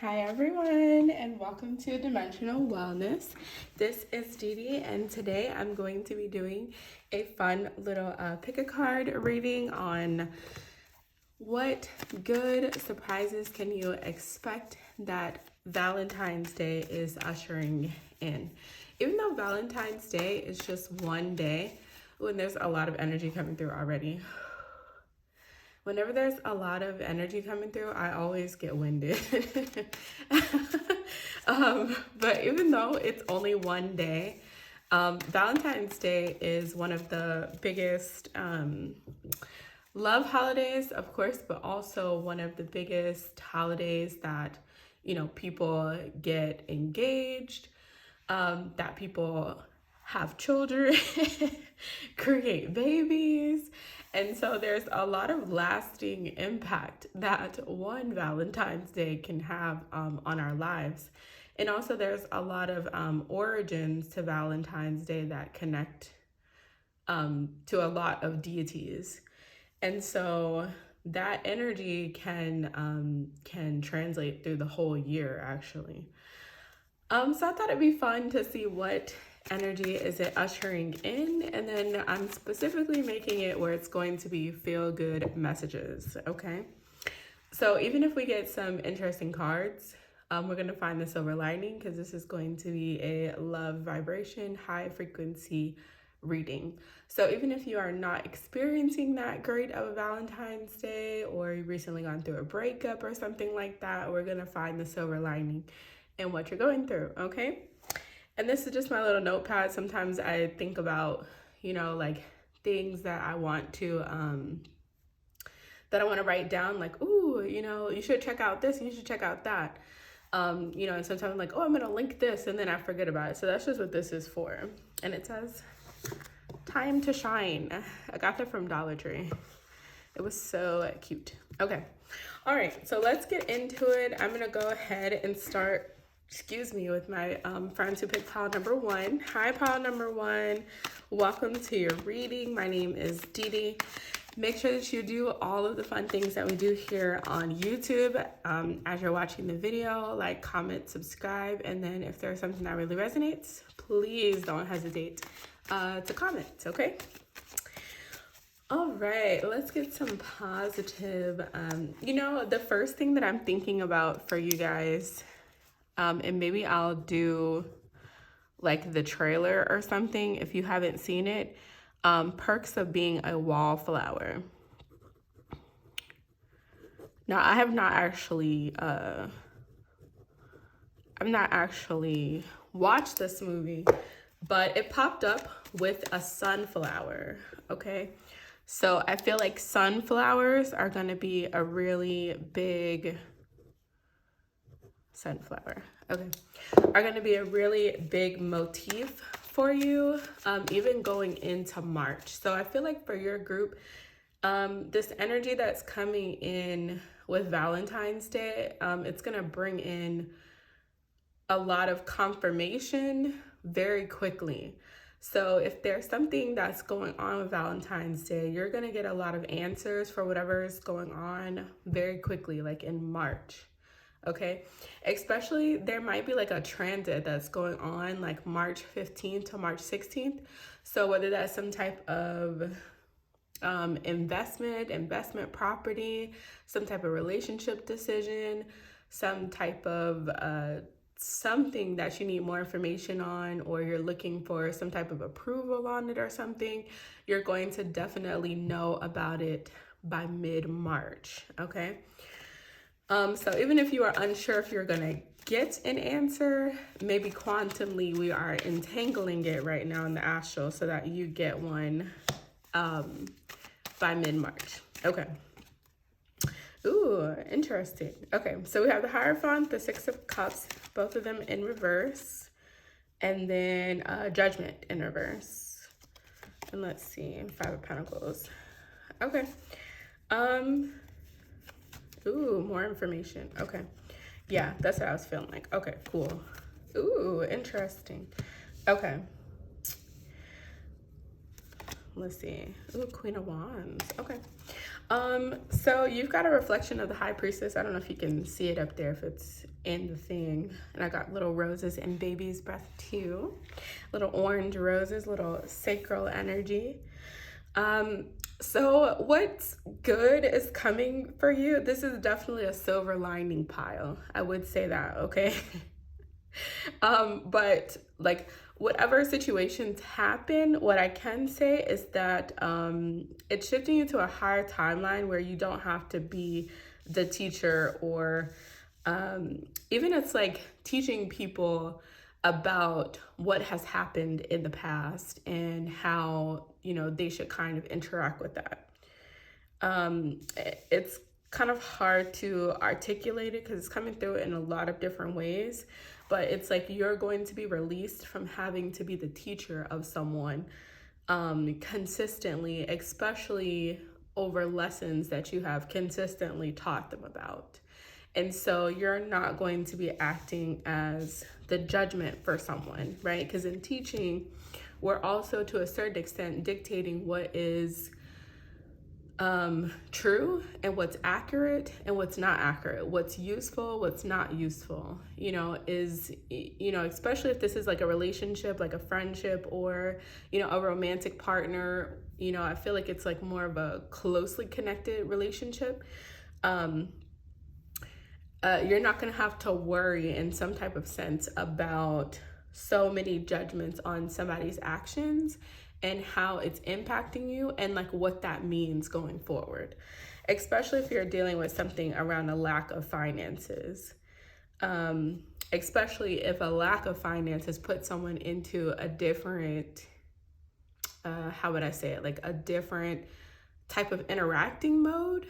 Hi everyone, and welcome to Dimensional Wellness. This is Dee Dee, and today I'm going to be doing a fun little pick a card reading on what good surprises can you expect that Valentine's Day is ushering in. Even though Valentine's Day is just one day, when there's a lot of energy coming through already. Whenever there's a lot of energy coming through, I always get winded. But even though it's only one day, Valentine's Day is one of the biggest love holidays, of course, but also one of the biggest holidays that, people get engaged, that people have children, create babies. And so there's a lot of lasting impact that one Valentine's Day can have on our lives. And also there's a lot of origins to Valentine's Day that connect to a lot of deities. And so that energy can translate through the whole year, actually. So I thought it'd be fun to see what energy is it ushering in, and then I'm specifically making it where it's going to be feel-good messages, okay? So even if we get some interesting cards, we're going to find the silver lining because this is going to be a love vibration, high frequency reading. So even if you are not experiencing that great of a Valentine's Day, or you recently gone through a breakup or something like that, we're going to find the silver lining in what you're going through, okay? And this is just my little notepad. Sometimes I think about, like things that I want to write down, like, ooh, you should check out this, and you should check out that. And sometimes I'm like, oh, I'm gonna link this, and then I forget about it. So that's just what this is for. And it says, time to shine. I got that from Dollar Tree. It was so cute. Okay. All right, so let's get into it. I'm gonna go ahead and start with my friends who picked pile number one. Hi, pile number one. Welcome to your reading. My name is Dee Dee. Make sure that you do all of the fun things that we do here on YouTube as you're watching the video, like, comment, subscribe, and then if there's something that really resonates, please don't hesitate to comment, okay? All right, let's get some positive. The first thing that I'm thinking about for you guys, and maybe I'll do like the trailer or something if you haven't seen it. Perks of being a wallflower. Now, I have not actually, watched this movie, but it popped up with a sunflower, okay? So I feel like sunflowers are gonna be a really big sunflower, okay, are going to be a really big motif for you, even going into March. So I feel like for your group, this energy that's coming in with Valentine's Day, it's going to bring in a lot of confirmation very quickly. So if there's something that's going on with Valentine's Day, you're going to get a lot of answers for whatever is going on very quickly, like in March. Okay, especially there might be like a transit that's going on like March 15th to March 16th. So whether that's some type of investment property, some type of relationship decision, some type of something that you need more information on, or you're looking for some type of approval on it or something, you're going to definitely know about it by mid-March, okay? So even if you are unsure if you're going to get an answer, maybe quantumly we are entangling it right now in the astral so that you get one by mid-March. Okay. Ooh, interesting. Okay, so we have the Hierophant, the Six of Cups, both of them in reverse, and then Judgment in reverse. And let's see, Five of Pentacles. Okay. Ooh, more information. Okay. Yeah, that's what I was feeling like. Okay, cool. Ooh, interesting. Okay. Let's see. Ooh, Queen of Wands. Okay. So you've got a reflection of the High Priestess. I don't know if you can see it up there if it's in the thing. And I got little roses and baby's breath too. Little orange roses, little sacral energy. So what's good is coming for you. This is definitely a silver lining pile. I would say that, okay? But like whatever situations happen, what I can say is that it's shifting you to a higher timeline where you don't have to be the teacher, or even it's like teaching people about what has happened in the past and how, you know, they should kind of interact with that. It's kind of hard to articulate it because it's coming through in a lot of different ways, but it's like you're going to be released from having to be the teacher of someone consistently, especially over lessons that you have consistently taught them about. And so you're not going to be acting as the judgment for someone, right? Because in teaching, we're also to a certain extent dictating what is true and what's accurate and what's not accurate, what's useful, what's not useful, you know, is, you know, especially if this is like a relationship, like a friendship, or, you know, a romantic partner, you know, I feel like it's like more of a closely connected relationship. You're not going to have to worry in some type of sense about so many judgments on somebody's actions and how it's impacting you and like what that means going forward, especially if you're dealing with something around a lack of finances. Especially if a lack of finances puts someone into a different, how would I say it, like a different type of interacting mode.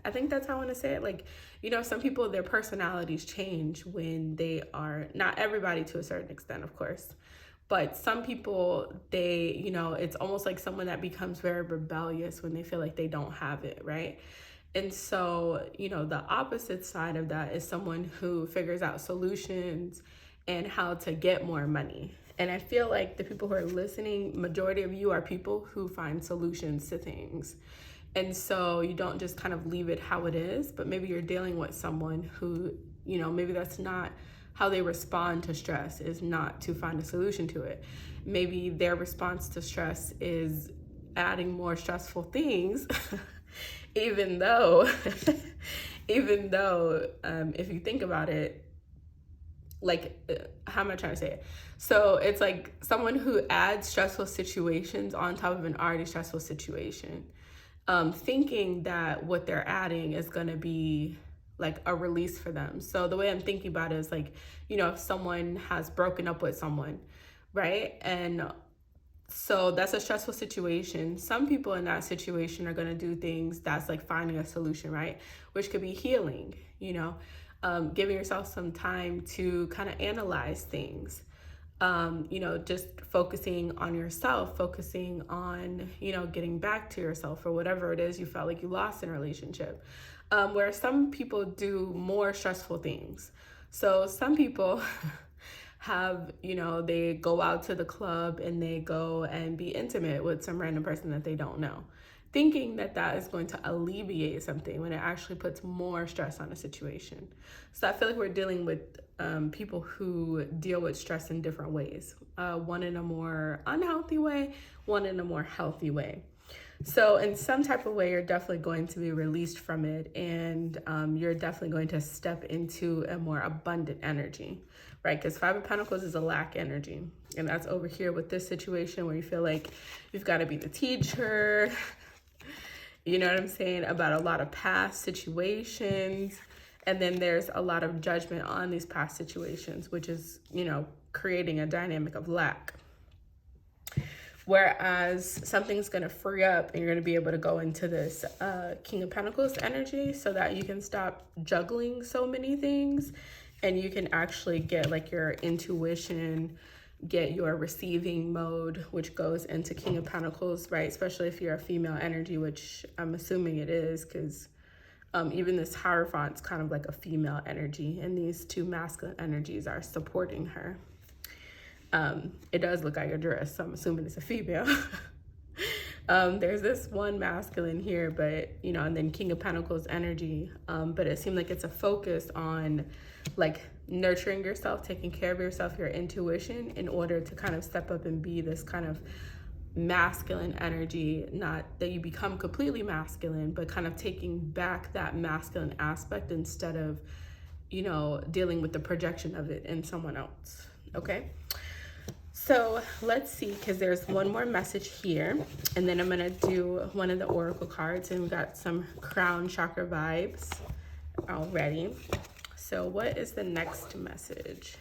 I think that's how I want to say it. Like, you know, some people, their personalities change when they are, not everybody to a certain extent, of course, but some people, they, you know, it's almost like someone that becomes very rebellious when they feel like they don't have it, right? And so, you know, the opposite side of that is someone who figures out solutions and how to get more money. And I feel like the people who are listening, majority of you are people who find solutions to things. And so you don't just kind of leave it how it is, but maybe you're dealing with someone who, you know, maybe that's not how they respond to stress, is not to find a solution to it. Maybe their response to stress is adding more stressful things, even though, if you think about it, like, how am I trying to say it? So it's like someone who adds stressful situations on top of an already stressful situation. Thinking that what they're adding is going to be like a release for them. So the way I'm thinking about it is like, you know, if someone has broken up with someone, right? And so that's a stressful situation. Some people in that situation are going to do things that's like finding a solution, right? Which could be healing, you know, giving yourself some time to kind of analyze things. You know, just focusing on yourself, focusing on, you know, getting back to yourself or whatever it is you felt like you lost in a relationship. Where some people do more stressful things. So some people have, you know, they go out to the club and they go and be intimate with some random person that they don't know, thinking that that is going to alleviate something when it actually puts more stress on a situation. So I feel like we're dealing with people who deal with stress in different ways, one in a more unhealthy way, one in a more healthy way. So in some type of way, you're definitely going to be released from it, and you're definitely going to step into a more abundant energy, right? Because Five of Pentacles is a lack energy, and that's over here with this situation where you feel like you've got to be the teacher, you know what I'm saying, about a lot of past situations. And then there's a lot of judgment on these past situations, which is, you know, creating a dynamic of lack. Whereas something's going to free up and you're going to be able to go into this King of Pentacles energy so that you can stop juggling so many things and you can actually get like your intuition, get your receiving mode, which goes into King of Pentacles, right? Especially if you're a female energy, which I'm assuming it is, because even this Hierophant's kind of like a female energy, and these two masculine energies are supporting her. It does look like a dress, so I'm assuming it's a female. There's this one masculine here, but, you know, and then King of Pentacles energy. But it seemed like it's a focus on like nurturing yourself, taking care of yourself, your intuition, in order to kind of step up and be this kind of masculine energy. Not that you become completely masculine, but kind of taking back that masculine aspect instead of, you know, dealing with the projection of it in someone else. Okay. So let's see, because there's one more message here, and then I'm going to do one of the oracle cards, and we got some crown chakra vibes already. So what is the next message?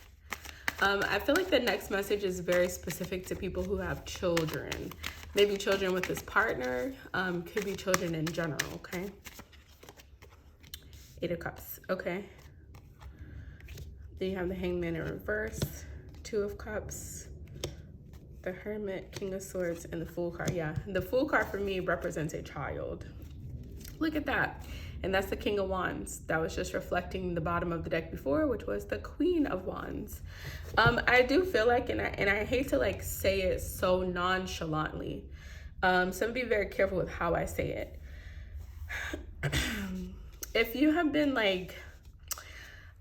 I feel like the next message is very specific to people who have children. Maybe children with this partner, could be children in general, okay? 8 of Cups, okay. Then you have the Hangman in reverse, 2 of Cups, the Hermit, King of Swords, and the Fool card. Yeah, the Fool card for me represents a child. Look at that. And that's the King of Wands. That was just reflecting the bottom of the deck before, which was the Queen of Wands. I do feel like, and I hate to like say it so nonchalantly, so be very careful with how I say it. If you have been like,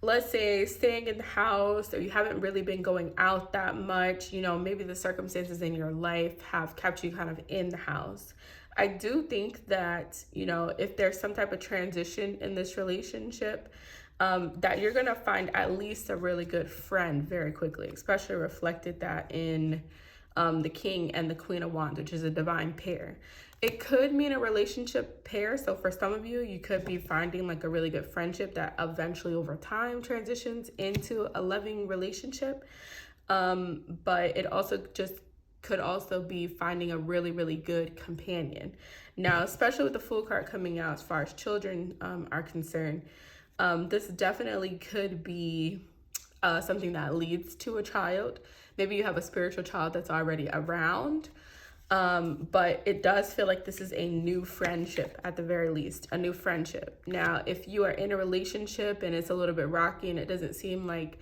let's say, staying in the house, or you haven't really been going out that much, you know, maybe the circumstances in your life have kept you kind of in the house. I do think that, you know, if there's some type of transition in this relationship, that you're going to find at least a really good friend very quickly, especially reflected that in the King and the Queen of Wands, which is a divine pair. It could mean a relationship pair. So for some of you, you could be finding like a really good friendship that eventually over time transitions into a loving relationship. But it also just could also be finding a really, really good companion. Now, especially with the Fool card coming out as far as children are concerned, this definitely could be something that leads to a child. Maybe you have a spiritual child that's already around. But it does feel like this is a new friendship, at the very least, a new friendship. Now, if you are in a relationship and it's a little bit rocky and it doesn't seem like,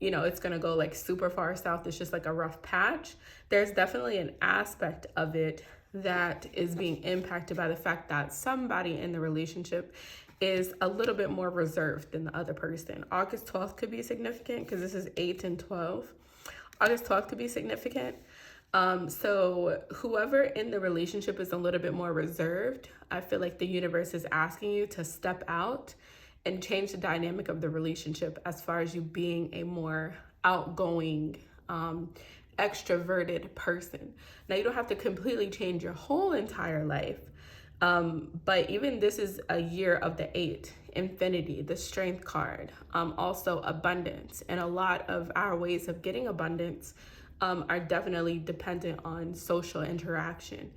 you know, it's going to go like super far south, it's just like a rough patch, there's definitely an aspect of it that is being impacted by the fact that somebody in the relationship is a little bit more reserved than the other person. August 12th could be significant because this is 8 and 12. August 12th could be significant. So whoever in the relationship is a little bit more reserved, I feel like the universe is asking you to step out and change the dynamic of the relationship as far as you being a more outgoing, extroverted person. Now, you don't have to completely change your whole entire life, but even this is a year of the 8, infinity, the strength card, also abundance. And a lot of our ways of getting abundance are definitely dependent on social interaction,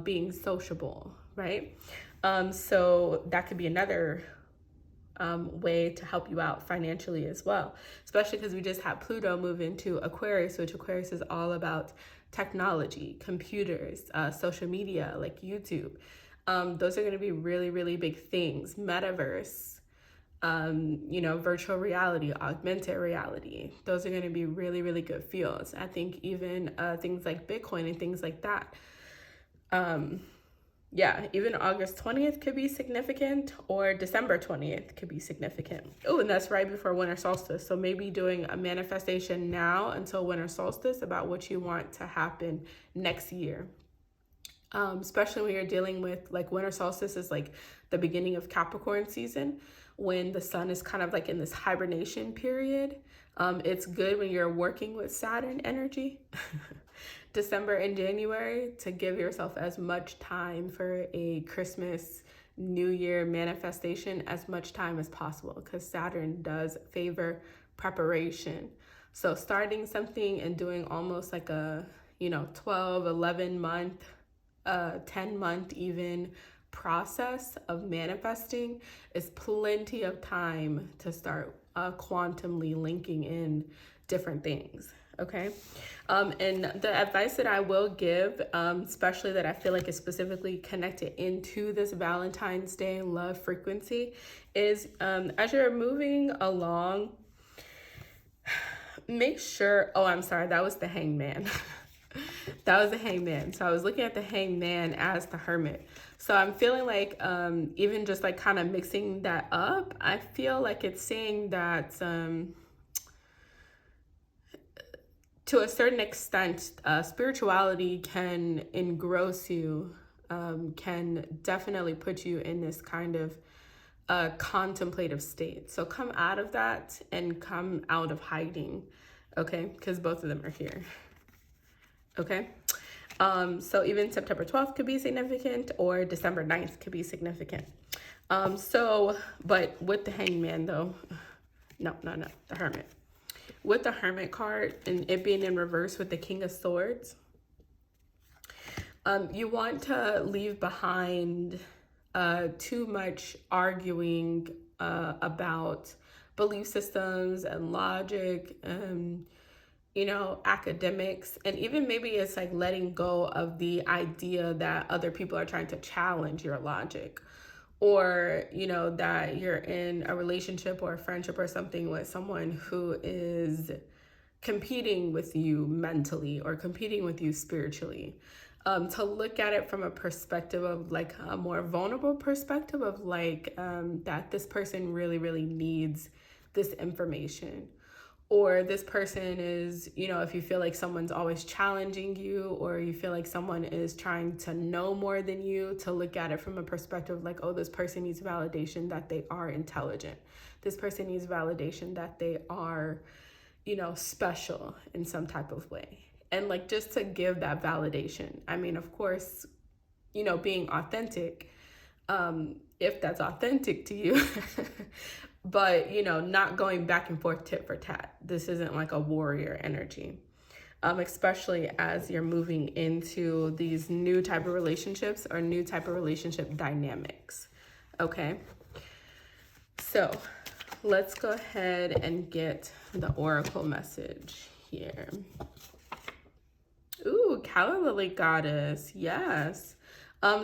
being sociable, right? So that could be another way to help you out financially as well, especially because we just had Pluto move into Aquarius, which Aquarius is all about technology, computers, social media like YouTube. Those are going to be really, really big things. Metaverse, you know, virtual reality, augmented reality. Those are going to be really, really good fields. I think even things like Bitcoin and things like that. Yeah, even August 20th could be significant, or December 20th could be significant. Oh, and that's right before winter solstice. So maybe doing a manifestation now until winter solstice about what you want to happen next year. Especially when you're dealing with like winter solstice is like the beginning of Capricorn season, when the sun is kind of like in this hibernation period. It's good when you're working with Saturn energy. December and January, to give yourself as much time for a Christmas, New Year manifestation, as much time as possible, because Saturn does favor preparation. So starting something and doing almost like a, 12, 11 month, 10 month even process of manifesting is plenty of time to start quantumly linking in different things. Okay. And the advice that I will give, especially that I feel like is specifically connected into this Valentine's Day love frequency, is as you're moving along, make sure, oh, I'm sorry, that was the Hangman. That was the hangman. So I was looking at the hangman as the hermit. So I'm feeling like even just like kind of mixing that up, I feel like it's saying that to a certain extent, spirituality can engross you, can definitely put you in this kind of contemplative state. So come out of that and come out of hiding, okay? Because both of them are here, okay? So even September 12th could be significant, or December 9th could be significant. But with the hangman though, no, the hermit. With the hermit card and it being in reverse with the king of swords, you want to leave behind too much arguing about belief systems and logic, academics, and even maybe it's like letting go of the idea that other people are trying to challenge your logic, or that you're in a relationship or a friendship or something with someone who is competing with you mentally or competing with you spiritually. To look at it from a perspective of like a more vulnerable perspective of like that this person really, really needs this information. Or this person is, if you feel like someone's always challenging you, or you feel like someone is trying to know more than you, to look at it from a perspective like, oh, this person needs validation that they are intelligent. This person needs validation that they are, special in some type of way. And like just to give that validation. I mean, of course, being authentic, if that's authentic to you, but not going back and forth tit for tat. This isn't like a warrior energy, especially as you're moving into these new type of relationships or new type of relationship dynamics. Okay, so let's go ahead and get the oracle message here. Ooh, Calla Lily Goddess, yes.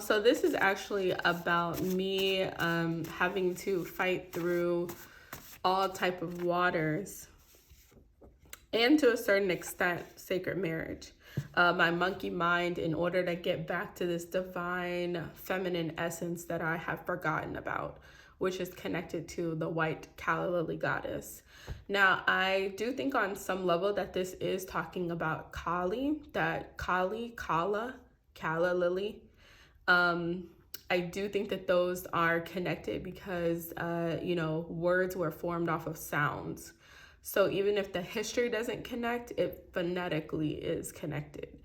So this is actually about me having to fight through all type of waters, and to a certain extent, sacred marriage. My monkey mind, in order to get back to this divine feminine essence that I have forgotten about, which is connected to the white Calla Lily Goddess. Now, I do think on some level that this is talking about Kali, Calla Lily. I do think that those are connected because, words were formed off of sounds. So even if the history doesn't connect, it phonetically is connected.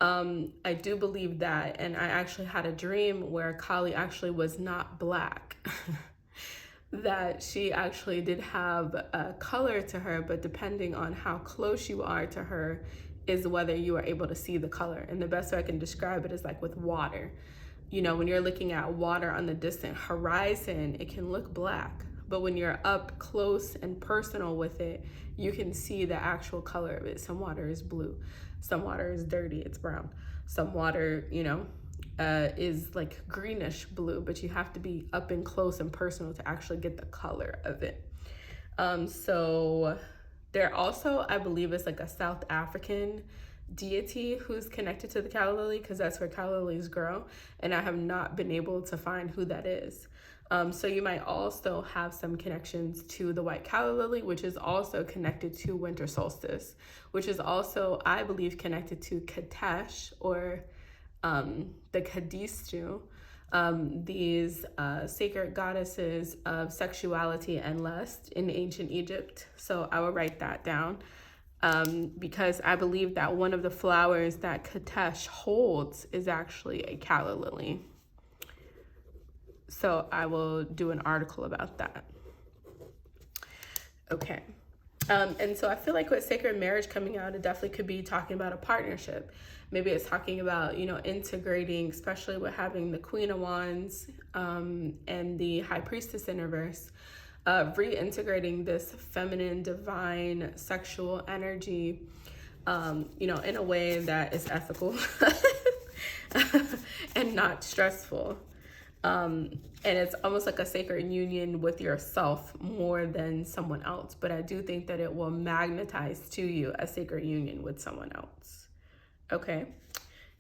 I do believe that. And I actually had a dream where Kali actually was not black, that she actually did have a color to her, but depending on how close you are to her is whether you are able to see the color. And the best way I can describe it is like with water. When you're looking at water on the distant horizon, it can look black, but when you're up close and personal with it, you can see the actual color of it. Some water is blue, some water is dirty, it's brown. Some water, is like greenish blue, but you have to be up and close and personal to actually get the color of it. So there also, I believe, is like a South African deity who's connected to the calla lily, because that's where calla lilies grow, and I have not been able to find who that is. So you might also have some connections to the white calla lily, which is also connected to winter solstice, which is also, I believe, connected to Katesh, or the Kadistu, these sacred goddesses of sexuality and lust in ancient Egypt. So I will write that down, because I believe that one of the flowers that Katesh holds is actually a calla lily. So I will do an article about that. Okay. And so I feel like with sacred marriage coming out, it definitely could be talking about a partnership. Maybe it's talking about, integrating, especially with having the Queen of Wands and the High Priestess in reverse, reintegrating this feminine, divine, sexual energy, in a way that is ethical and not stressful. And it's almost like a sacred union with yourself more than someone else. But I do think that it will magnetize to you a sacred union with someone else. Okay.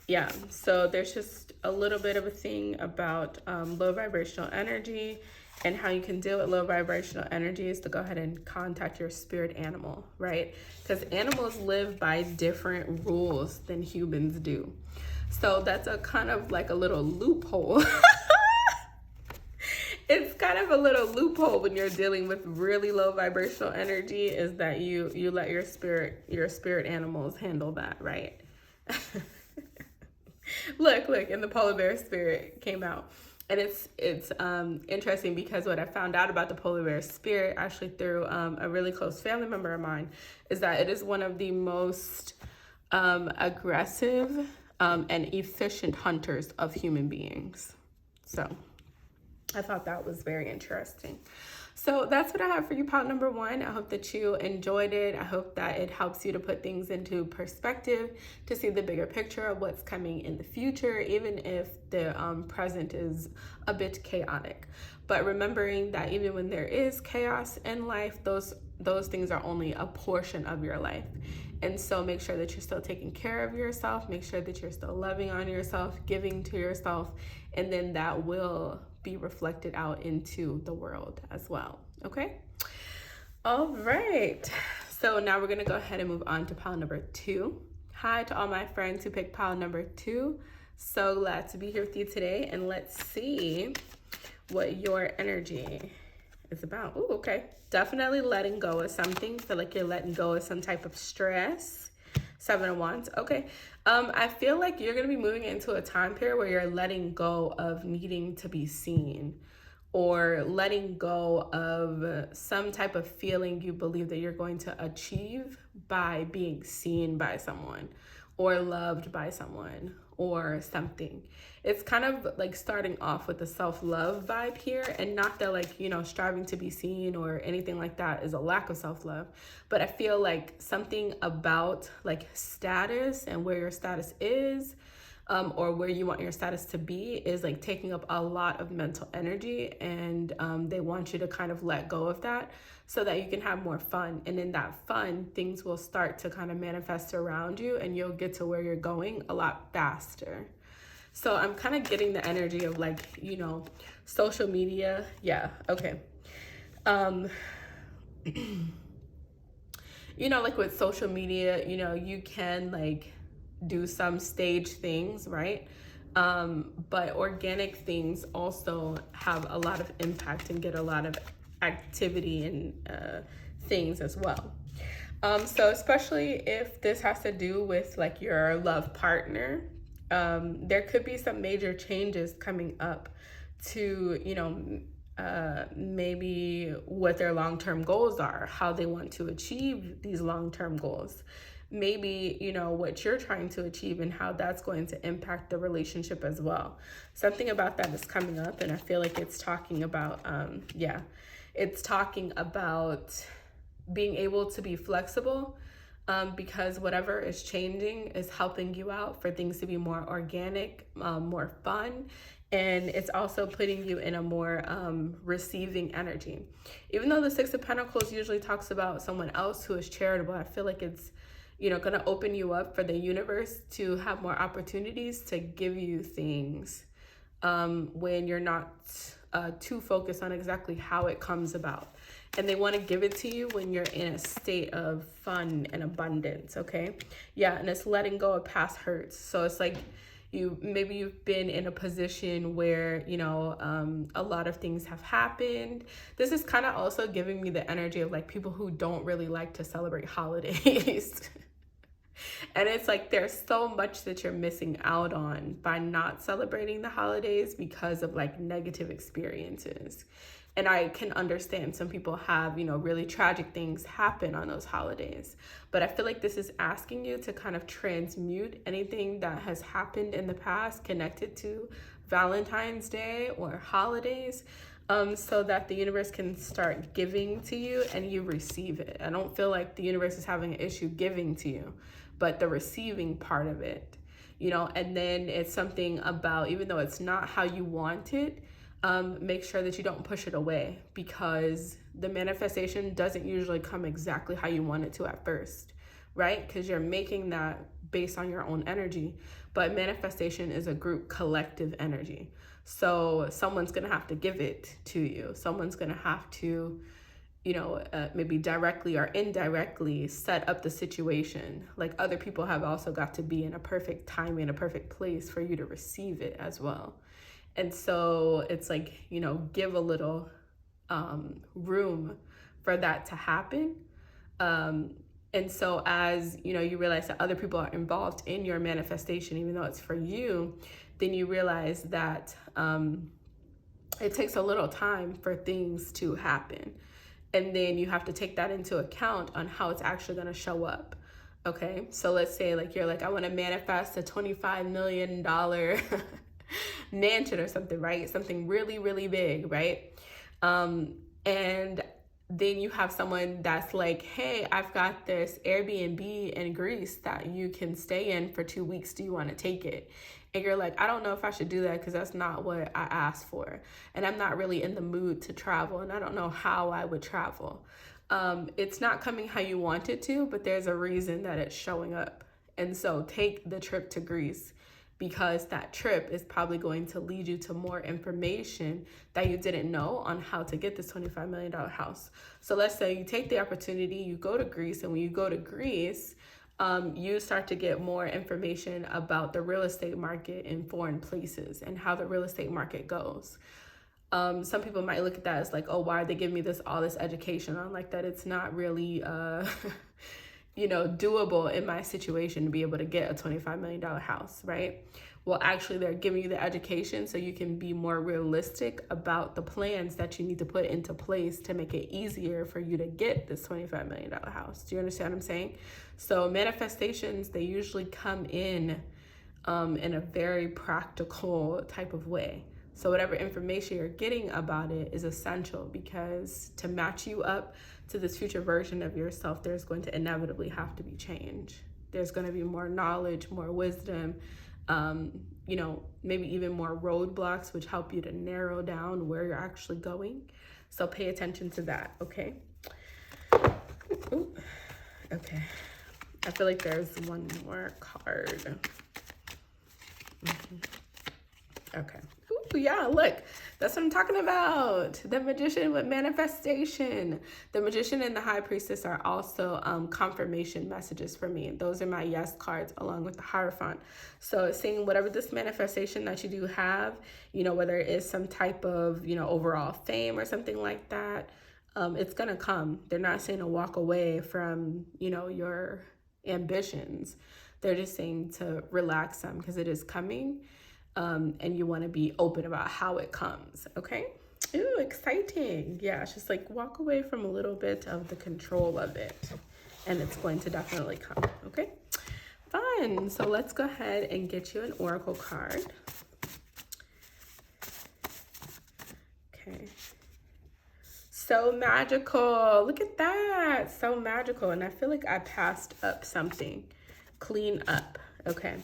Yeah, so there's just a little bit of a thing about low vibrational energy, and how you can deal with low vibrational energy is to go ahead and contact your spirit animal, right? Because animals live by different rules than humans do. So that's a kind of like a little loophole. It's kind of a little loophole when you're dealing with really low vibrational energy, is that you let your spirit animals handle that, right? Look, and the polar bear spirit came out. And it's interesting because what I found out about the polar bear spirit, actually through a really close family member of mine, is that it is one of the most aggressive and efficient hunters of human beings. So I thought that was very interesting. So that's what I have for you, pile number one. I hope that you enjoyed it. I hope that it helps you to put things into perspective, to see the bigger picture of what's coming in the future, even if the present is a bit chaotic. But remembering that even when there is chaos in life, those things are only a portion of your life. And so make sure that you're still taking care of yourself. Make sure that you're still loving on yourself, giving to yourself, and then that will be reflected out into the world as well. Okay? All right. So now we're going to go ahead and move on to pile number two. Hi to all my friends who picked pile number two. So glad to be here with you today. And let's see what your energy is about. Ooh, okay. Definitely letting go of something. Feel like you're letting go of some type of stress. 7 of Wands. Okay. I feel like you're going to be moving into a time period where you're letting go of needing to be seen, or letting go of some type of feeling you believe that you're going to achieve by being seen by someone, or loved by someone, or something. It's kind of like starting off with the self-love vibe here, and not that like, striving to be seen or anything like that is a lack of self-love, but I feel like something about like status and where your status is, or where you want your status to be, is like taking up a lot of mental energy, and they want you to kind of let go of that so that you can have more fun. And in that fun, things will start to kind of manifest around you, and you'll get to where you're going a lot faster. So I'm kind of getting the energy of like, social media. Yeah, okay. Like with social media, you can like do some stage things, right? But organic things also have a lot of impact and get a lot of activity and things as well. So especially if this has to do with like your love partner, there could be some major changes coming up to, maybe what their long-term goals are, how they want to achieve these long-term goals. Maybe, what you're trying to achieve and how that's going to impact the relationship as well. Something about that is coming up, and I feel like it's talking about, it's talking about being able to be flexible, because whatever is changing is helping you out for things to be more organic, more fun, and it's also putting you in a more receiving energy. Even though the Six of Pentacles usually talks about someone else who is charitable, I feel like it's going to open you up for the universe to have more opportunities to give you things when you're not too focused on exactly how it comes about. And they want to give it to you when you're in a state of fun and abundance, okay? Yeah, and it's letting go of past hurts. So it's like maybe you've been in a position where, a lot of things have happened. This is kind of also giving me the energy of like people who don't really like to celebrate holidays. And it's like there's so much that you're missing out on by not celebrating the holidays because of like negative experiences. And I can understand some people have, really tragic things happen on those holidays. But I feel like this is asking you to kind of transmute anything that has happened in the past connected to Valentine's Day or holidays, so that the universe can start giving to you and you receive it. I don't feel like the universe is having an issue giving to you, but the receiving part of it, and then it's something about, even though it's not how you want it, make sure that you don't push it away, because the manifestation doesn't usually come exactly how you want it to at first, right? Because you're making that based on your own energy, but manifestation is a group collective energy. So someone's going to have to give it to you. Someone's going to have to, maybe directly or indirectly set up the situation. Like other people have also got to be in a perfect time, in a perfect place for you to receive it as well. And so it's like, give a little room for that to happen. And so as, you realize that other people are involved in your manifestation, even though it's for you, then you realize that it takes a little time for things to happen. And then you have to take that into account on how it's actually going to show up. Okay. So let's say you're like, I want to manifest a $25 million mansion or something, right? Something really, really big, right? And then you have someone that's like, hey, I've got this Airbnb in Greece that you can stay in for 2 weeks. Do you want to take it? And you're like, I don't know if I should do that because that's not what I asked for. And I'm not really in the mood to travel. And I don't know how I would travel. It's not coming how you want it to, but there's a reason that it's showing up. And so take the trip to Greece, because that trip is probably going to lead you to more information that you didn't know on how to get this $25 million house. So let's say you take the opportunity, you go to Greece, and when you go to Greece, you start to get more information about the real estate market in foreign places and how the real estate market goes. Some people might look at that as like, oh, why are they giving me all this education on like that? It's not really, doable in my situation to be able to get a $25 million house, right? Well, actually, they're giving you the education so you can be more realistic about the plans that you need to put into place to make it easier for you to get this $25 million house. Do you understand what I'm saying? So manifestations, they usually come in a very practical type of way. So whatever information you're getting about it is essential, because to match you up to this future version of yourself, there's going to inevitably have to be change. There's going to be more knowledge, more wisdom, maybe even more roadblocks, which help you to narrow down where you're actually going. So pay attention to that, okay? Ooh. Okay. I feel like there's one more card. Okay. Ooh, yeah, look, that's what I'm talking about. The Magician with manifestation. The Magician and the High Priestess are also confirmation messages for me. Those are my yes cards along with the Hierophant. So it's saying whatever this manifestation that you do have, whether it is some type of, overall fame or something like that, it's going to come. They're not saying to walk away from, your ambitions. They're just saying to relax them because it is coming. And you want to be open about how it comes, okay? Ooh, exciting. Yeah, it's just like walk away from a little bit of the control of it, and it's going to definitely come, okay? Fun. So let's go ahead and get you an oracle card. Okay. So magical. Look at that. So magical. And I feel like I passed up something. Clean up. Okay.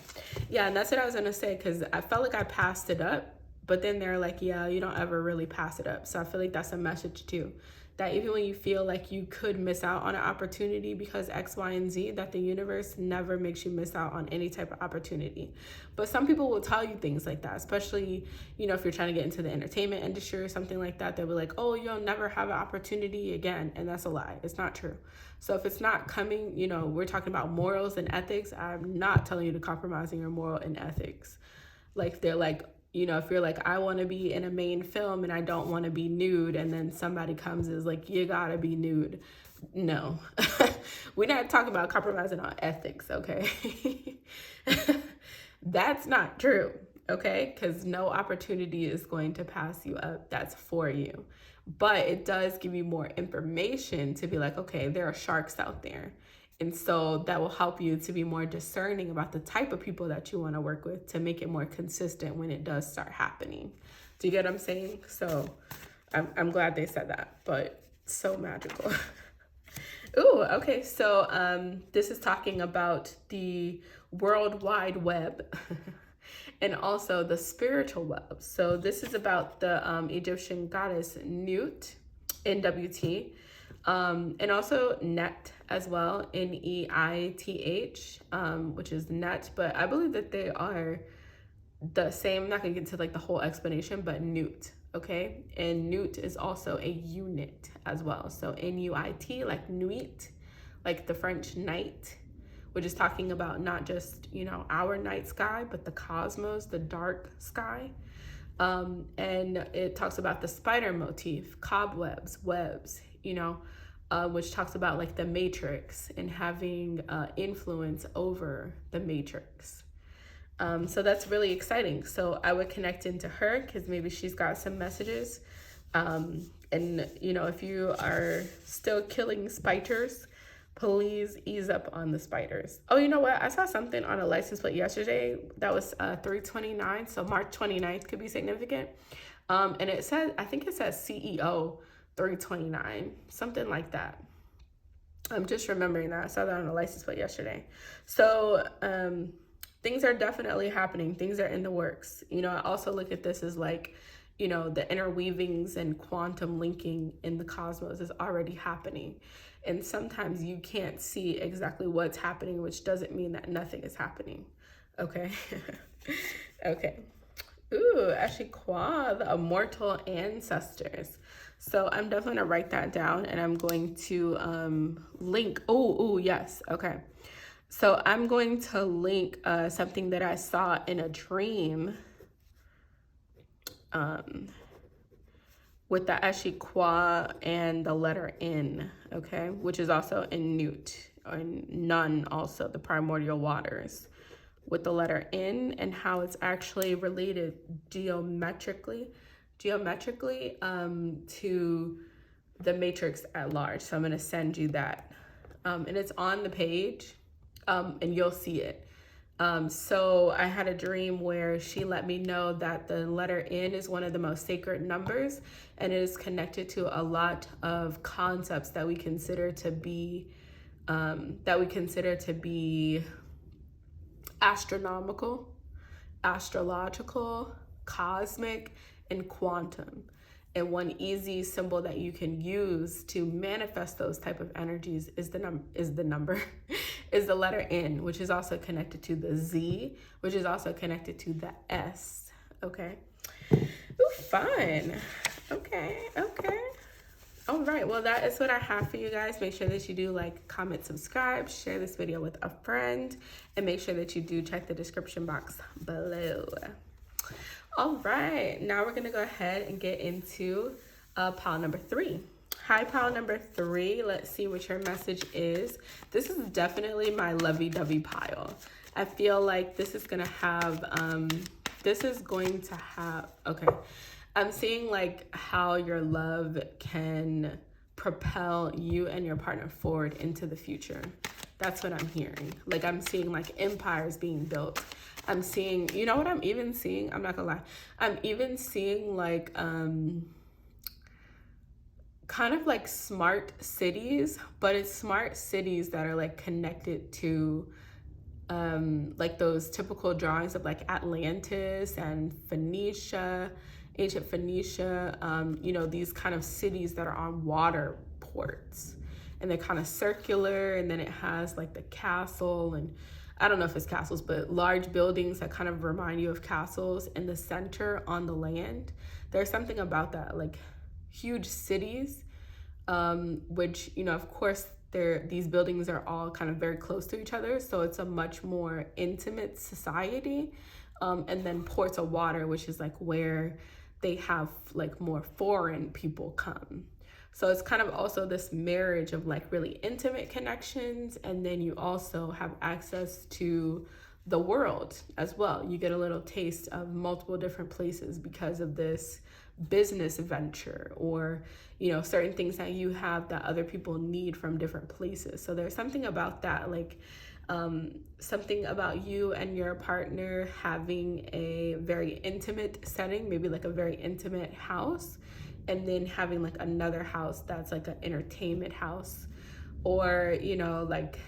Yeah, and that's what I was going to say, because I felt like I passed it up, but then they're like, yeah, you don't ever really pass it up. So I feel like that's a message too, that even when you feel like you could miss out on an opportunity because X, Y, and Z, that the universe never makes you miss out on any type of opportunity. But some people will tell you things like that, especially, if you're trying to get into the entertainment industry or something like that, they'll be like, oh, you'll never have an opportunity again. And that's a lie. It's not true. So if it's not coming, we're talking about morals and ethics. I'm not telling you to compromise in your moral and ethics. Like they're like, if you're like, I want to be in a main film and I don't want to be nude, and then somebody comes and is like, you gotta be nude. No, we're not talking about compromising on ethics, okay? That's not true, okay? Because no opportunity is going to pass you up that's for you. But it does give you more information to be like, okay, there are sharks out there. And so that will help you to be more discerning about the type of people that you want to work with to make it more consistent when it does start happening. Do you get what I'm saying? So I'm glad they said that, but so magical. Ooh, okay. So this is talking about the World Wide Web and also the spiritual web. So this is about the Egyptian goddess Nut, NWT, and also Net as well, Neith, which is net, but I believe that they are the same. I'm not gonna get into like the whole explanation, but newt, okay? And newt is also a unit as well. So Nuit, like nuit, like the French night, which is talking about not just, you know, our night sky, but the cosmos, the dark sky. And it talks about the spider motif, cobwebs, webs, you know, which talks about like the matrix and having influence over the matrix. So that's really exciting. So I would connect into her because maybe she's got some messages. And, you know, if you are still killing spiders, please ease up on the spiders. Oh, you know what? I saw something on a license plate yesterday that was 329. So March 29th could be significant. And it said, I think it says CEO 329, something like that. I'm just remembering that. I saw that on a license plate yesterday. So, things are definitely happening. Things are in the works. You know, I also look at this as like, you know, the interweavings and quantum linking in the cosmos is already happening. And sometimes you can't see exactly what's happening, which doesn't mean that nothing is happening. Okay. Okay. Ooh, Ashikwa, the immortal ancestors. So I'm definitely gonna write that down, and I'm going to link. Oh, yes. Okay. So I'm going to link something that I saw in a dream with the Ashikwa and the letter N, okay, which is also in Newt, or Nun also, the primordial waters, with the letter N, and how it's actually related geometrically to the matrix at large. So I'm going to send you that. And it's on the page. And you'll see it. So I had a dream where she let me know that the letter N is one of the most sacred numbers, and it is connected to a lot of concepts that we consider to be astronomical, astrological, cosmic, and quantum. And one easy symbol that you can use to manifest those type of energies is the letter N, which is also connected to the Z, which is also connected to the S. Okay. Ooh, fun. Okay. All right. Well, that is what I have for you guys. Make sure that you do like, comment, subscribe, share this video with a friend, and make sure that you do check the description box below. All right, now we're gonna go ahead and get into pile number 3. Hi, pile number 3. Let's see what your message is. This is definitely my lovey-dovey pile. I feel like this is gonna have, okay. I'm seeing like how your love can propel you and your partner forward into the future. That's what I'm hearing. Like I'm seeing like empires being built. I'm seeing, you know what I'm even seeing? I'm not gonna lie. I'm even seeing like kind of like smart cities, but it's smart cities that are like connected to like those typical drawings of like Atlantis and Phoenicia, ancient Phoenicia, you know, these kind of cities that are on water ports. And they're kind of circular, and then it has like the castle, and I don't know if it's castles, but large buildings that kind of remind you of castles in the center on the land. There's something about that, like huge cities, which, you know, of course, these buildings are all kind of very close to each other. So it's a much more intimate society. And then ports of water, which is like where they have like more foreign people come. So it's kind of also this marriage of like really intimate connections, and then you also have access to the world as well. You get a little taste of multiple different places because of this business venture, or, you know, certain things that you have that other people need from different places. So there's something about that, like something about you and your partner having a very intimate setting, maybe like a very intimate house, and then having like another house that's like an entertainment house, or, you know, like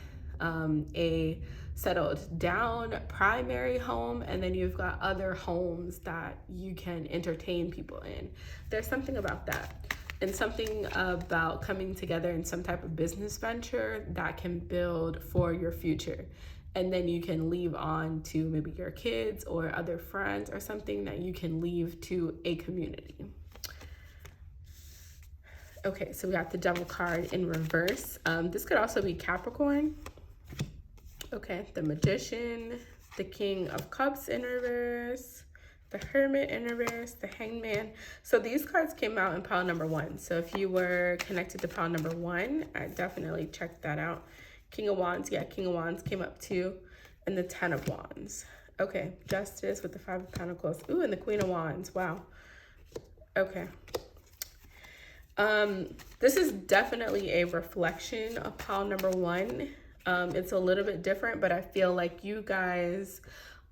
a settled down primary home, and then you've got other homes that you can entertain people in. There's something about that. and something about coming together in some type of business venture that can build for your future. And then you can leave on to maybe your kids or other friends or something that you can leave to a community. Okay, so we got the Devil card in reverse. This could also be Capricorn. Okay, the Magician, the King of Cups in reverse, the Hermit in reverse, the Hangman. So these cards came out in pile number 1. So if you were connected to pile number 1, I definitely checked that out. King of Wands, yeah, King of Wands came up too, and the 10 of Wands. Okay, Justice with the 5 of Pentacles. Ooh, and the Queen of Wands, wow. Okay. This is definitely a reflection of pile number 1. It's a little bit different, but I feel like you guys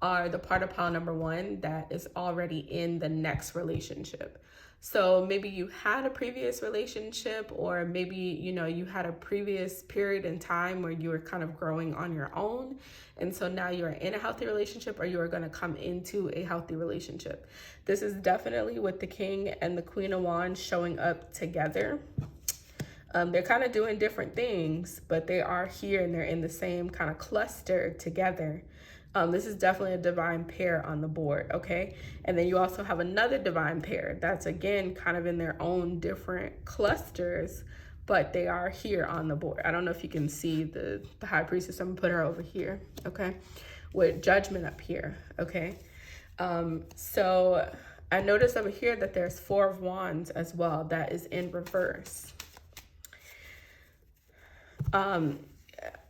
are the part of pile number 1 that is already in the next relationship. So maybe you had a previous relationship, or maybe, you know, you had a previous period in time where you were kind of growing on your own. And so now you're in a healthy relationship, or you are going to come into a healthy relationship. This is definitely with the King and the Queen of Wands showing up together. They're kind of doing different things, but they are here and they're in the same kind of cluster together. This is definitely a divine pair on the board, okay? And then you also have another divine pair that's, again, kind of in their own different clusters, but they are here on the board. I don't know if you can see the High Priestess. I'm going to put her over here, okay? With Judgment up here, okay? So I noticed over here that there's 4 of Wands as well. That is in reverse.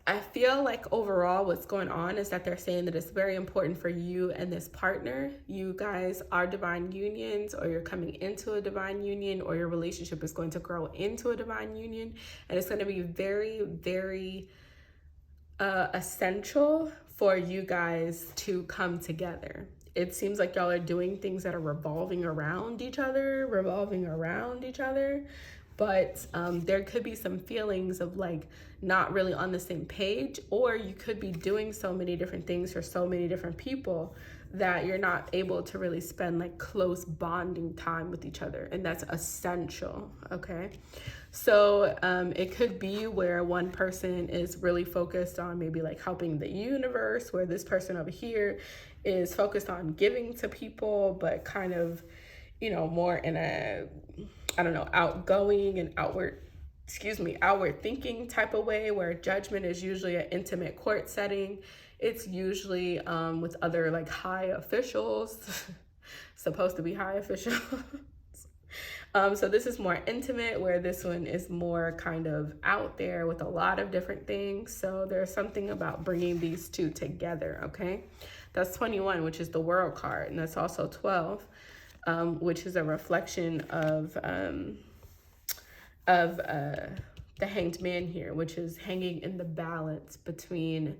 I feel like overall what's going on is that they're saying that it's very important for you and this partner. You guys are divine unions, or you're coming into a divine union, or your relationship is going to grow into a divine union. And it's going to be very, very essential for you guys to come together. It seems like y'all are doing things that are revolving around each other. But there could be some feelings of like not really on the same page, or you could be doing so many different things for so many different people that you're not able to really spend like close bonding time with each other. And that's essential, okay? So it could be where one person is really focused on maybe like helping the universe, where this person over here is focused on giving to people, but kind of, you know, more in a, I don't know, outgoing and outward thinking type of way, where Judgment is usually an intimate court setting. It's usually with other like high officials, supposed to be high officials. So this is more intimate, where this one is more kind of out there with a lot of different things. So there's something about bringing these two together, okay? That's 21, which is the World card, and that's also 12. Which is a reflection of the Hanged Man here, which is hanging in the balance between,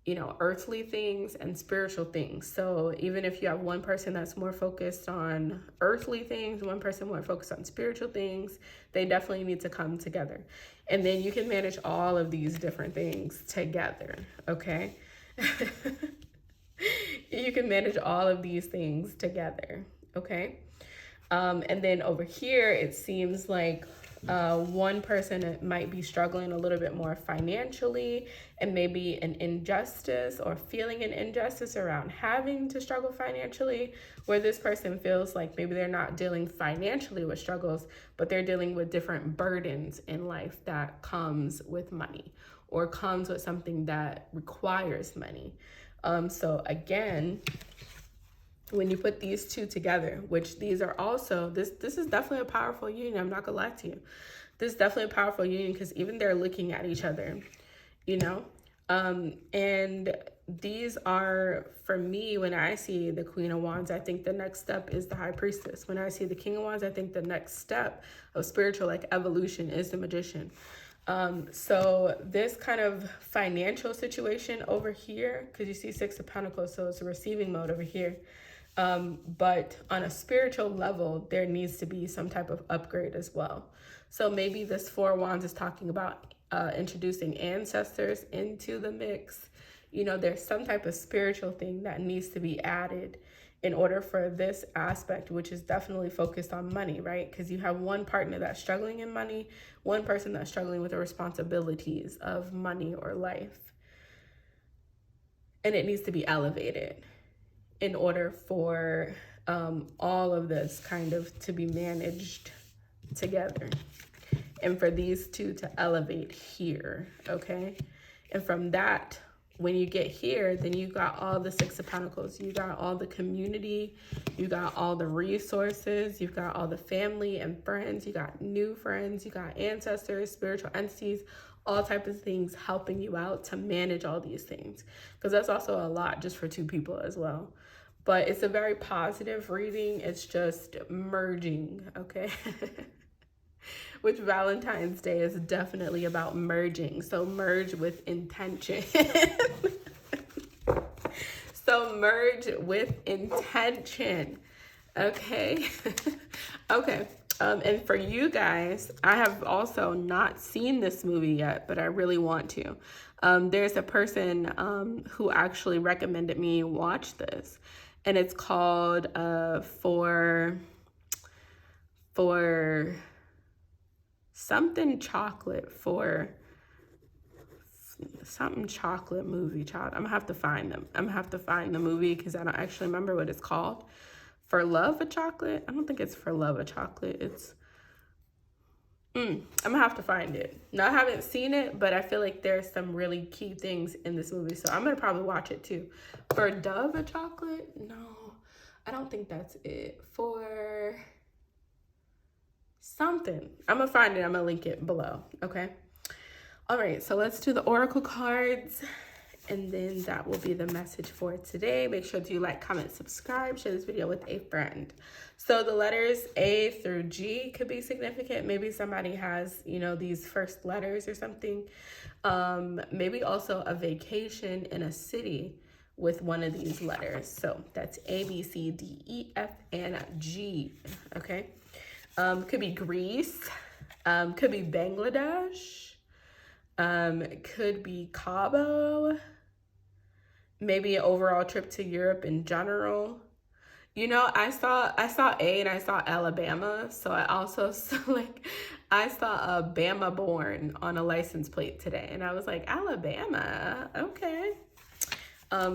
you know, earthly things and spiritual things. So even if you have one person that's more focused on earthly things, one person more focused on spiritual things, they definitely need to come together. And then you can manage all of these different things together, okay? You can manage all of these things together. Okay. And then over here, it seems like one person might be struggling a little bit more financially, and maybe an injustice or feeling an injustice around having to struggle financially, where this person feels like maybe they're not dealing financially with struggles, but they're dealing with different burdens in life that comes with money, or comes with something that requires money. So again, when you put these two together, which these are also, this is definitely a powerful union. I'm not gonna lie to you. This is definitely a powerful union, because even they're looking at each other, you know? And these are, for me, when I see the Queen of Wands, I think the next step is the High Priestess. When I see the King of Wands, I think the next step of spiritual like evolution is the Magician. So this kind of financial situation over here, because you see 6 of Pentacles, so it's a receiving mode over here. But on a spiritual level, there needs to be some type of upgrade as well. So maybe this 4 of Wands is talking about introducing ancestors into the mix. You know, there's some type of spiritual thing that needs to be added in order for this aspect, which is definitely focused on money, right? Because you have one partner that's struggling in money, one person that's struggling with the responsibilities of money or life. And it needs to be elevated in order for all of this kind of to be managed together. And for these two to elevate here, okay? And from that, when you get here, then you got all the Six of Pentacles. You got all the community. You got all the resources. You've got all the family and friends. You got new friends. You got ancestors, spiritual entities, all types of things helping you out to manage all these things. Because that's also a lot just for two people as well. But it's a very positive reading. It's just merging, okay? Which Valentine's Day is definitely about merging. So merge with intention. So merge with intention. Okay. Okay. And for you guys, I have also not seen this movie yet, but I really want to. There's a person who actually recommended me watch this. And it's called for something chocolate, for something chocolate movie, child. I'm gonna have to find them. I'm gonna have to find the movie because I don't actually remember what it's called. For Love of Chocolate? I don't think it's For Love of Chocolate. It's I'm gonna have to find it. Now, I haven't seen it, but I feel like there's some really key things in this movie, so I'm gonna probably watch it too. For Dove of Chocolate? No, I don't think that's it. For something. I'm gonna find it. I'm gonna link it below. Okay. All right. So let's do the oracle cards, and then that will be the message for today. Make sure to like, comment, subscribe, share this video with a friend. So the letters A through G could be significant. Maybe somebody has, you know, these first letters or something. Maybe also a vacation in a city with one of these letters. So that's A, B, C, D, E, F, and G. Okay. Could be Greece, could be Bangladesh, could be Cabo, maybe an overall trip to Europe in general. You know, I saw A and I saw Alabama, so I also saw, like, I saw a Bama born on a license plate today, and I was like, Alabama, okay.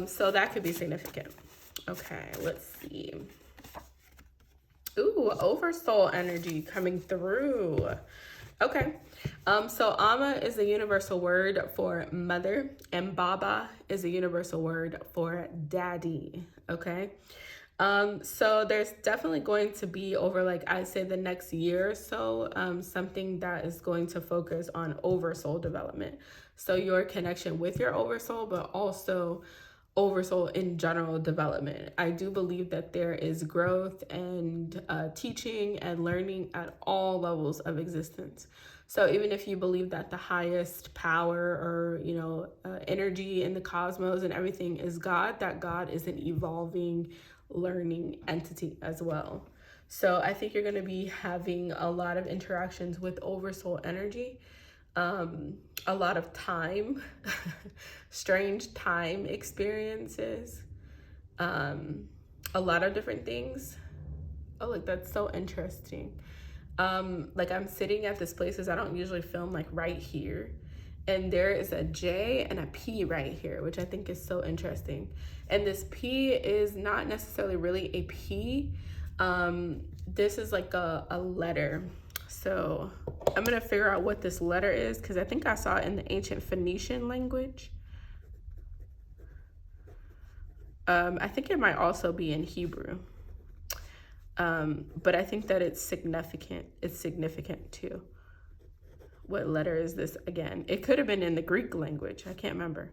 So that could be significant. Okay, let's see. Ooh, oversoul energy coming through. Okay. So Ama is a universal word for mother, and Baba is a universal word for daddy. Okay. So there's definitely going to be over, like, I'd say the next year or so, something that is going to focus on oversoul development. So your connection with your oversoul, but also oversoul in general development. I do believe that there is growth and teaching and learning at all levels of existence. So even if you believe that the highest power or, you know, energy in the cosmos and everything is God, that God is an evolving, learning entity as well. So I think you're going to be having a lot of interactions with oversoul energy. A lot of time, strange time experiences, a lot of different things. Oh, look, that's so interesting. Like, I'm sitting at this place, because I don't usually film like right here, and there is a J and a P right here, which I think is so interesting. And this P is not necessarily really a P. This is like a letter. So I'm going to figure out what this letter is, because I think I saw it in the ancient Phoenician language. I think it might also be in Hebrew. But I think that it's significant. It's significant too. What letter is this again? It could have been in the Greek language. I can't remember.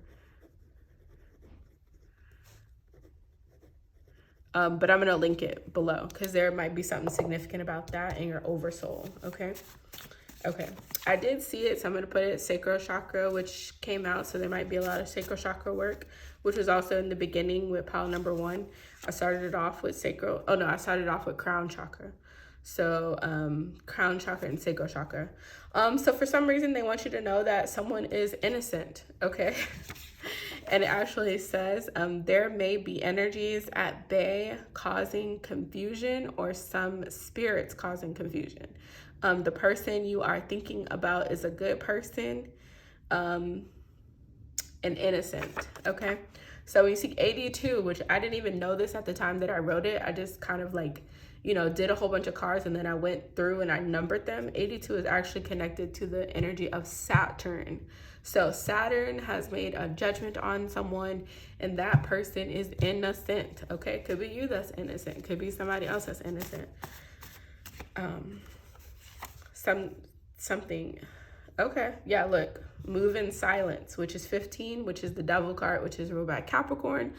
But I'm going to link it below, because there might be something significant about that in your oversoul. Okay. Okay. I did see it, so I'm going to put it sacral chakra, which came out. So there might be a lot of sacral chakra work, which was also in the beginning with pile number 1. I started it off with sacral. Oh no, I started off with crown chakra. So crown chakra and sacral chakra. So for some reason, they want you to know that someone is innocent. Okay. And it actually says, there may be energies at bay causing confusion, or some spirits causing confusion. The person you are thinking about is a good person, and innocent, okay? So we see 82, which I didn't even know this at the time that I wrote it. I just kind of like, did a whole bunch of cards and then I went through and I numbered them. 82 is actually connected to the energy of Saturn. So Saturn has made a judgment on someone and that person is innocent, okay? Could be you that's innocent. Could be somebody else that's innocent. Something. Okay, yeah, look. Move in silence, which is 15, which is the devil card, which is ruled by Capricorn,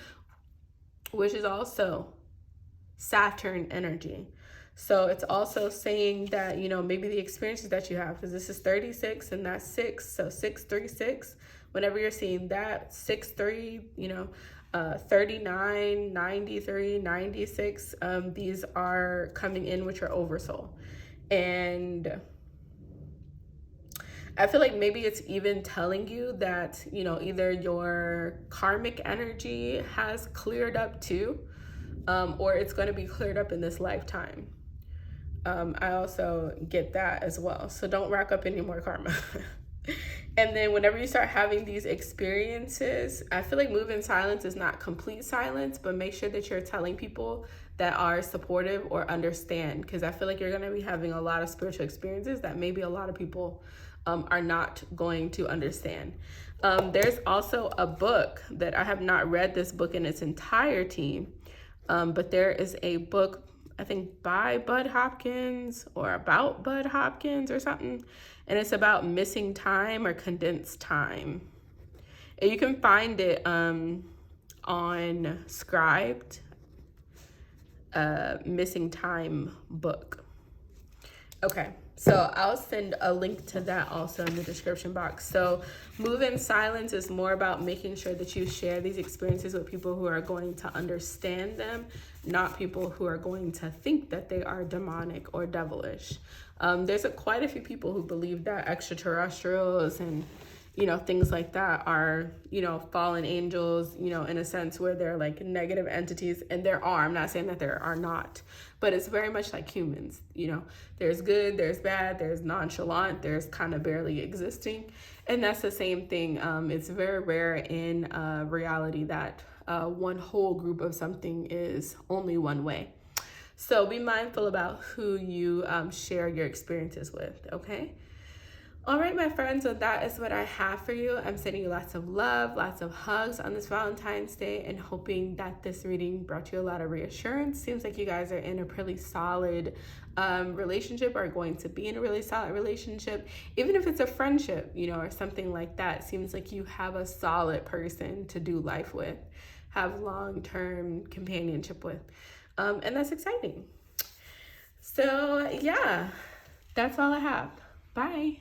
which is also Saturn energy. So it's also saying that, maybe the experiences that you have, because this is 36 and that's 6, so 636. Whenever you're seeing that, 63, 39, 93, 96, these are coming in, which are oversoul. And I feel like maybe it's even telling you that, either your karmic energy has cleared up too, or it's going to be cleared up in this lifetime. I also get that as well. So don't rack up any more karma. And then whenever you start having these experiences, I feel like move in silence is not complete silence, but make sure that you're telling people that are supportive or understand, because I feel like you're going to be having a lot of spiritual experiences that maybe a lot of people are not going to understand. There's also a book that I have not read this book in its entirety, but there is a book, I think by Bud Hopkins or about Bud Hopkins or something, and it's about missing time or condensed time. And you can find it on Scribed, missing time book. Okay, so I'll send a link to that also in the description box. So move in silence is more about making sure that you share these experiences with people who are going to understand them, not people who are going to think that they are demonic or devilish. There's quite a few people who believe that extraterrestrials and things like that are, fallen angels, in a sense where they're like negative entities, and there are. I'm not saying that there are not, but it's very much like humans. There's good, there's bad, there's nonchalant, there's kind of barely existing. And that's the same thing. It's very rare in reality that one whole group of something is only one way. So be mindful about who you share your experiences with, okay? All right, my friends, so that is what I have for you. I'm sending you lots of love, lots of hugs on this Valentine's Day, and hoping that this reading brought you a lot of reassurance. Seems like you guys are in a pretty solid relationship, or going to be in a really solid relationship. Even if it's a friendship, or something like that, seems like you have a solid person to do life with, have long-term companionship with. And that's exciting. So yeah, that's all I have. Bye.